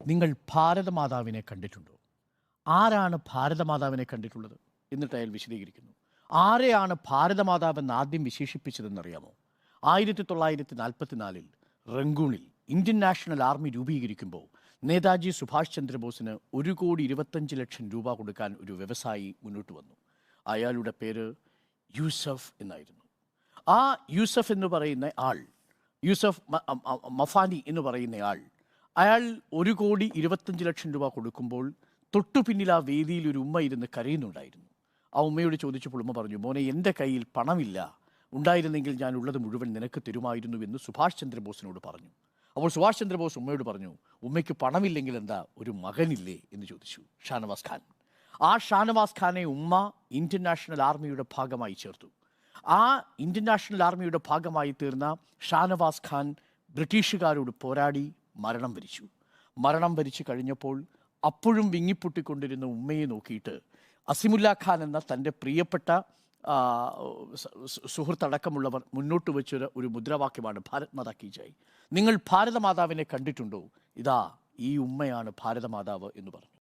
നിങ്ങൾ ഭാരതമാതാവിനെ കണ്ടിട്ടുണ്ടോ? ആരാണ് ഭാരതമാതാവിനെ കണ്ടിട്ടുള്ളത്? എന്നിട്ട് അയാൾ വിശദീകരിക്കുന്നു. ആരെയാണ് ഭാരതമാതാവെന്ന് ആദ്യം വിശേഷിപ്പിച്ചതെന്നറിയാമോ? 1944 റങ്കൂണിൽ ഇന്ത്യൻ നാഷണൽ ആർമി രൂപീകരിക്കുമ്പോൾ നേതാജി സുഭാഷ് ചന്ദ്രബോസിന് 1,25,00,000 രൂപ കൊടുക്കാൻ ഒരു വ്യവസായി മുന്നോട്ട് വന്നു. അയാളുടെ പേര് യൂസഫ് എന്നായിരുന്നു. ആ യൂസഫ് എന്ന് പറയുന്ന ആൾ, യൂസഫ് മഫാനി എന്ന് പറയുന്ന അയാൾ 1,25,00,000 രൂപ കൊടുക്കുമ്പോൾ തൊട്ടു പിന്നിൽ ആ വേദിയിൽ ഒരു ഉമ്മ ഇരുന്ന് കരയുന്നുണ്ടായിരുന്നു. ആ ഉമ്മയോട് ചോദിച്ചപ്പോൾ ഉമ്മ പറഞ്ഞു, മോനെ, എൻ്റെ കയ്യിൽ പണമില്ല, ഉണ്ടായിരുന്നെങ്കിൽ ഞാൻ ഉള്ളത് മുഴുവൻ നിനക്ക് തരുമായിരുന്നു എന്ന് സുഭാഷ് ചന്ദ്രബോസിനോട് പറഞ്ഞു. അപ്പോൾ സുഭാഷ് ചന്ദ്രബോസ് ഉമ്മയോട് പറഞ്ഞു, ഉമ്മയ്ക്ക് പണമില്ലെങ്കിൽ എന്താ, ഒരു മകനില്ലേ എന്ന് ചോദിച്ചു. ഷാനവാസ് ഖാൻ. ആ ഷാനവാസ് ഖാനെ ഉമ്മ ഇന്ത്യൻ നാഷണൽ ആർമിയുടെ ഭാഗമായി ചേർത്തു. ആ ഇന്ത്യൻ നാഷണൽ ആർമിയുടെ ഭാഗമായി തീർന്ന ഷാനവാസ് ഖാൻ ബ്രിട്ടീഷുകാരോട് പോരാടി മരണം വരിച്ചു കഴിഞ്ഞപ്പോൾ അപ്പോഴും വിങ്ങിപ്പൊട്ടിക്കൊണ്ടിരുന്ന ഉമ്മയെ നോക്കിയിട്ട് അസിമുല്ല ഖാൻ എന്ന തൻ്റെ പ്രിയപ്പെട്ട സുഹൃത്തടക്കമുള്ളവർ മുന്നോട്ട് വെച്ചൊരു ഒരു മുദ്രാവാക്യമാണ് ഭാരത് മാതാ കി ജയ്. നിങ്ങൾ ഭാരതമാതാവിനെ കണ്ടിട്ടുണ്ടോ? ഇതാ ഈ ഉമ്മയാണ് ഭാരതമാതാവ് എന്ന് പറഞ്ഞു.